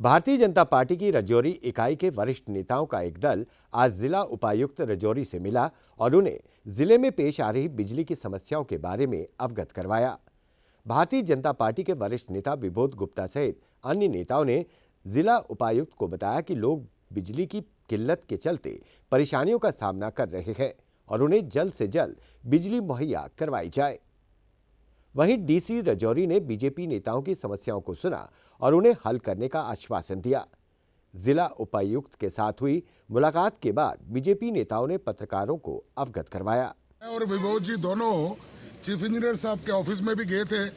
Bharatiya Janata party की राजौरी इकाई के वरिष्ठ नेताओं का एक दल आज जिला उपायुक्त राजौरी से मिला और उन्हें जिले में पेश आ रही बिजली की समस्याओं के बारे में अवगत करवाया। भारतीय जनता पार्टी के वरिष्ठ नेता विबोध गुप्ता सहित अन्य नेताओं ने जिला उपायुक्त को बताया कि लोग बिजली की किल्लत के चलते परेशानियों का सामना कर रहे हैं और उन्हें जल्द से जल्द बिजली मुहैया करवाई जाए। वहीं डीसी राजौरी ने बीजेपी नेताओं की समस्याओं को सुना और उन्हें हल करने का आश्वासन दिया। जिला उपायुक्त के साथ हुई मुलाकात के बाद बीजेपी नेताओं ने पत्रकारों को अवगत करवाया। और विबोध जी दोनों चीफ इंजीनियर साहब के ऑफिस में भी गए थे।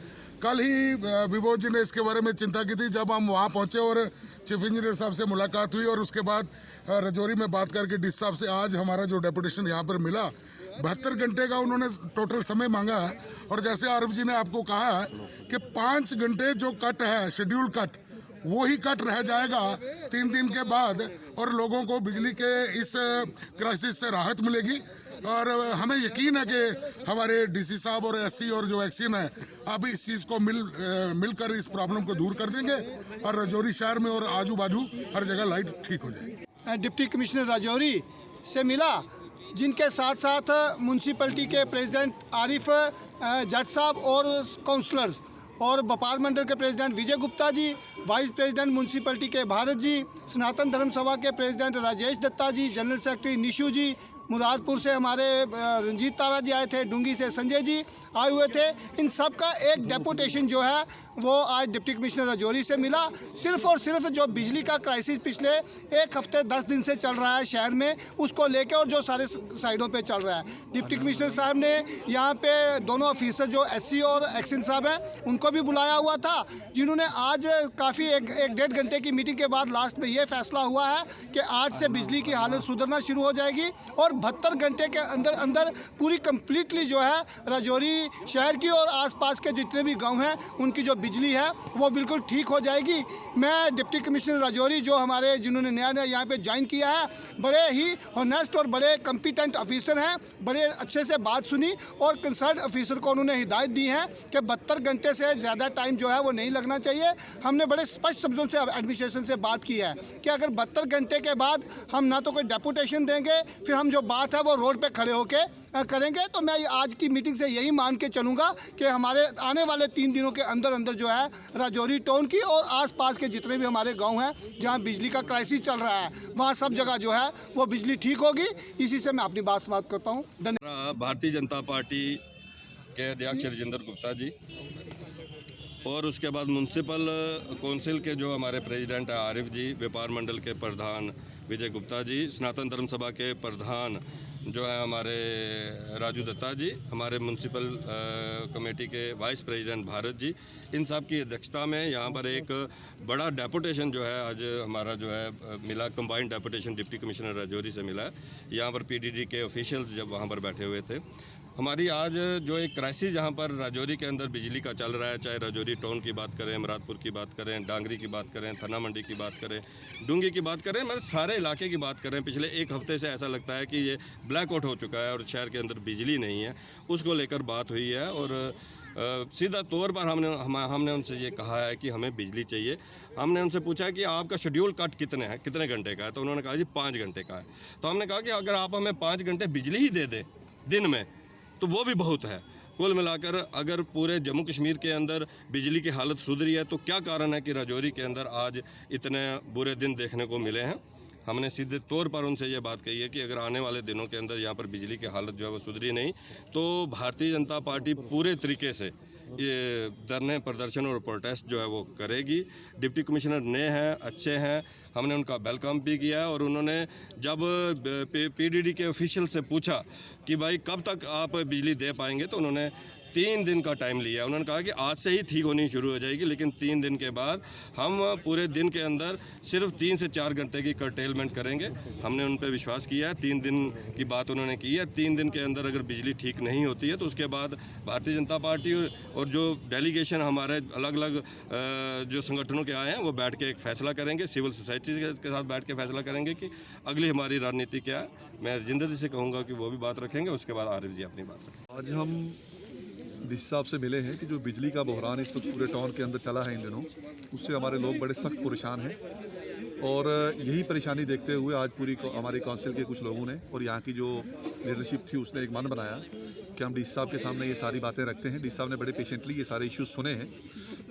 कल ही विबोध जी ने इसके बारे में चिंता की थी। जब हम वहां पहुंचे और चीफ इंजीनियर साहब से मुलाकात हुई और उसके बाद राजौरी में बात करके डीसी साहब से आज हमारा जो डेपुटेशन यहाँ पर मिला, 72 घंटे का उन्होंने टोटल समय मांगा है। और जैसे आरिफ जी ने आपको कहा है कि 5 घंटे जो कट है, शेड्यूल कट, वो ही कट रह जाएगा 3 दिन के बाद और लोगों को बिजली के इस क्राइसिस से राहत मिलेगी। और हमें यकीन है कि हमारे डीसी साहब और एससी और जो एक्सीन है अब इस चीज़ को मिलकर इस प्रॉब्लम को दूर कर देंगे और राजौरी शहर में और आजू बाजू हर जगह लाइट ठीक हो जाएगी। डिप्टी कमिश्नर राजौरी से मिला, जिनके साथ साथ म्यूनसिपलिटी के प्रेसिडेंट आरिफ जट साहब और काउंसलर्स और व्यापार मंडल के प्रेसिडेंट विजय Gupta ji, vice president municipality के भारत जी, सनातन धर्म सभा के प्रेसिडेंट राजेश दत्ता जी, जनरल सेक्रेटरी निशु जी, मुरादपुर से हमारे रंजीत तारा जी आए थे, डूंगी से संजय जी आए हुए थे। इन सब का एक डेपुटेशन जो है वो आज डिप्टी कमिश्नर राजौरी से मिला। सिर्फ और सिर्फ जो बिजली का क्राइसिस पिछले 1 हफ्ते 10 दिन से चल रहा है शहर में, उसको लेकर और जो सारे साइडों पे चल रहा है। डिप्टी कमिश्नर साहब ने यहाँ पे दोनों ऑफिसर जो एससी और एक्शन साहब हैं उनको भी बुलाया हुआ था, जिन्होंने आज काफ़ी एक 1.5 घंटे की मीटिंग के बाद लास्ट में ये फैसला हुआ है कि आज से बिजली की हालत सुधरना शुरू हो जाएगी और 72 घंटे के अंदर अंदर पूरी कंप्लीटली जो है राजौरी शहर की और आसपास के जितने भी गांव हैं उनकी जो बिजली है वो बिल्कुल ठीक हो जाएगी। मैं डिप्टी कमिश्नर राजौरी जो हमारे जिन्होंने नया यहाँ पे ज्वाइन किया है, बड़े ही ऑनेस्ट और बड़े कम्पिटेंट ऑफिसर हैं, बड़े अच्छे से बात सुनी और कंसर्न ऑफिसर को उन्होंने हिदायत दी है कि 72 घंटे से ज़्यादा टाइम जो है वो नहीं लगना चाहिए। हमने बड़े स्पष्ट शब्दों से एडमिनिस्ट्रेशन से बात की है कि अगर 72 घंटे के बाद हम ना तो कोई डेपुटेशन देंगे, फिर हम जो बात है वो रोड पे खड़े होके करेंगे। तो मैं आज की मीटिंग से यही मान के चलूँगा कि हमारे आने वाले 3 दिनों के अंदर अंदर जो है राजौरी टाउन की और आसपास के जितने भी हमारे गांव हैं जहां बिजली का क्राइसिस चल रहा है, वहां सब जगह जो है वो बिजली ठीक होगी। इसी से मैं अपनी बात समाप्त करता हूं। धन्यवाद। भारतीय जनता पार्टी के अध्यक्ष राजेंद्र गुप्ता जी और उसके बाद म्यूनसिपल काउंसिल के जो हमारे प्रेसिडेंट है आरिफ जी, व्यापार मंडल के प्रधान विजय गुप्ता जी, सनातन धर्म सभा के प्रधान जो है हमारे राजू दत्ता जी, हमारे म्यूनसिपल कमेटी के वाइस प्रेसिडेंट भारत जी, इन सब की अध्यक्षता में यहाँ पर एक बड़ा डेपुटेशन जो है आज हमारा जो है मिला, combined deputation deputy commissioner Rajouri से मिला है। यहाँ पर पीडीडी के ऑफिशियल्स जब वहाँ पर बैठे हुए थे, हमारी आज जो एक क्राइसिस जहाँ पर राजौरी के अंदर बिजली का चल रहा है, चाहे राजौरी टाउन की बात करें, मुरादपुर की बात करें, डांगरी की बात करें, थना मंडी की बात करें, डूंगी की बात करें, मतलब सारे इलाके की बात करें, पिछले 1 हफ्ते से ऐसा लगता है कि ये ब्लैकआउट हो चुका है और शहर के अंदर बिजली नहीं है। उसको लेकर बात हुई है और सीधा तौर पर हमने उनसे ये कहा है कि हमें बिजली चाहिए। हमने उनसे पूछा कि आपका शेड्यूल कट कितने घंटे का है, तो उन्होंने कहा जी 5 घंटे का है। तो हमने कहा कि अगर आप हमें 5 घंटे बिजली ही दे दें दिन में तो वो भी बहुत है। कुल मिलाकर अगर पूरे जम्मू कश्मीर के अंदर बिजली की हालत सुधरी है तो क्या कारण है कि राजौरी के अंदर आज इतने बुरे दिन देखने को मिले हैं। हमने सीधे तौर पर उनसे ये बात कही है कि अगर आने वाले दिनों के अंदर यहाँ पर बिजली की हालत जो है वो सुधरी नहीं तो भारतीय जनता पार्टी पूरे तरीके से ये धरने प्रदर्शन और प्रोटेस्ट जो है वो करेगी। डिप्टी कमिश्नर नए हैं, अच्छे हैं, हमने उनका वेलकम भी किया है और उन्होंने जब पीडीडी के ऑफिशियल से पूछा कि भाई कब तक आप बिजली दे पाएंगे, तो उन्होंने 3 दिन का टाइम लिया। उन्होंने कहा कि आज से ही ठीक होनी शुरू हो जाएगी, लेकिन 3 दिन के बाद हम पूरे दिन के अंदर सिर्फ 3 से 4 घंटे की कर्टेलमेंट करेंगे। हमने उन पर विश्वास किया है, 3 दिन की बात उन्होंने की है। 3 दिन के अंदर अगर बिजली ठीक नहीं होती है तो उसके बाद भारतीय जनता पार्टी और जो डेलीगेशन हमारे अलग अलग जो संगठनों के आए हैं वो बैठ के एक फ़ैसला करेंगे, सिविल सोसाइटी के साथ बैठ के फैसला करेंगे कि अगली हमारी रणनीति क्या है। मैं राजेंद्र जी से कहूँगा कि वो भी बात रखेंगे, उसके बाद आरिफ जी अपनी बात रखेंगे। आज हम डीसी साहब से मिले हैं कि जो बिजली का बहरान इस वक्त पूरे टाउन के अंदर चला है इन दिनों, उससे हमारे लोग बड़े सख्त परेशान हैं। और यही परेशानी देखते हुए आज पूरी हमारी काउंसिल के कुछ लोगों ने और यहाँ की जो लीडरशिप थी उसने एक मन बनाया कि हम डीसी साहब के सामने ये सारी बातें रखते हैं। डीसी साहब ने बड़े पेशेंटली ये सारे इश्यूज सुने हैं।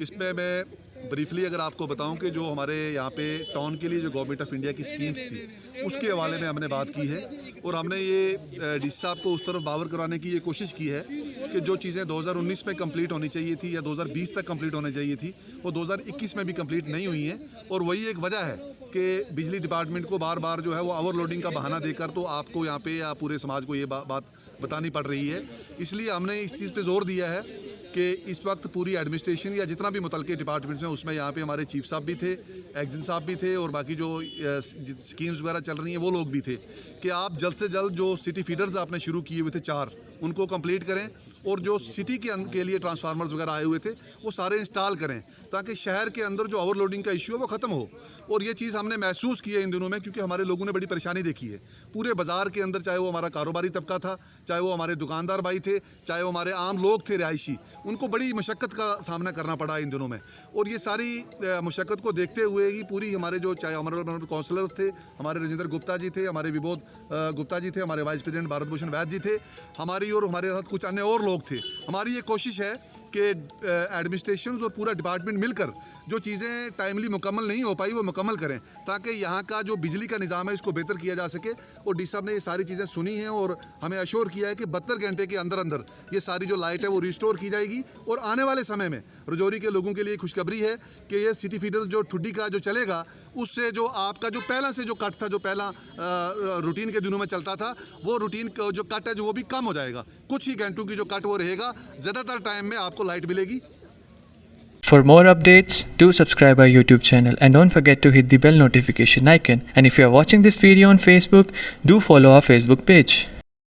इसमें मैं ब्रीफली अगर आपको बताऊं कि जो हमारे यहाँ पे टाउन के लिए जो गवर्नमेंट ऑफ इंडिया की स्कीम्स थी उसके हवाले में हमने बात की है और हमने ये डीसी साहब को उस तरफ बावर कराने की ये कोशिश की है कि जो चीज़ें 2019 में कंप्लीट होनी चाहिए थी या 2020 तक कंप्लीट होनी चाहिए थी वो 2021 में भी कंप्लीट नहीं हुई हैं। और वही एक वजह है कि बिजली डिपार्टमेंट को बार बार जो है वो ओवरलोडिंग का बहाना देकर तो आपको यहाँ पे या पूरे समाज को ये बात बतानी पड़ रही है। इसलिए हमने इस चीज़ पे जोर दिया है कि इस वक्त पूरी एडमिनिस्ट्रेशन या जितना भी मुतल्लिक़ डिपार्टमेंट्स हैं उसमें यहाँ पे हमारे चीफ साहब भी थे, एक्जिन साहब भी थे और बाकी जो स्कीम्स वगैरह चल रही हैं वो लोग भी थे कि आप जल्द से जल्द जो सिटी फीडर्स आपने शुरू किए हुए थे 4 उनको कंप्लीट करें और जो सिटी के लिए ट्रांसफार्मर्स वगैरह आए हुए थे वो सारे इंस्टॉल करें ताकि शहर के अंदर जो ओवरलोडिंग का इशू है वो ख़त्म हो। और ये चीज़ हमने महसूस की है इन दिनों में क्योंकि हमारे लोगों ने बड़ी परेशानी देखी है पूरे बाज़ार के अंदर, चाहे वो हमारा कारोबारी तबका था, चाहे वो हमारे दुकानदार भाई थे, चाहे वो हमारे आम लोग थे रिहायशी, उनको बड़ी मशक्क़त का सामना करना पड़ा इन दिनों में। और ये सारी मशक्क़त को देखते हुए ही पूरी हमारे जो चाहे हमारे काउंसलर्स थे, हमारे राजेंद्र गुप्ता जी थे, हमारे विबोध गुप्ता जी थे, हमारे वाइस प्रेसिडेंट भारत भूषण वैद्य जी थे, हमारी और हमारे साथ कुछ अन्य और लोग थे। हमारी ये कोशिश है कि एडमिनिस्ट्रेशन और पूरा डिपार्टमेंट मिलकर जो चीज़ें टाइमली मुकम्मल नहीं हो पाई वो मुकम्मल करें ताकि यहाँ का जो बिजली का निज़ाम है इसको बेहतर किया जा सके। और डी साहब ने ये सारी चीज़ें सुनी हैं और हमें अश्योर किया है कि 72 घंटे के अंदर अंदर ये सारी जो लाइट है वो रिस्टोर की जाएगी। और आने वाले समय में रजौरी के लोगों के लिए खुशखबरी है कि ये सिटी फीडर जो ठुड्डी का जो चलेगा उससे जो आपका जो पहला से जो कट था, जो पहला रूटीन के दिनों में चलता था, वो रूटीन जो कट है जो वो भी कम हो जाएगा। कुछ ही घंटों की जो कट वो रहेगा, ज़्यादातर टाइम में आपको लाइट मिलेगी। For more updates, do subscribe our YouTube channel and don't forget to hit the bell notification icon. And if you are watching this video on Facebook, do follow our Facebook page.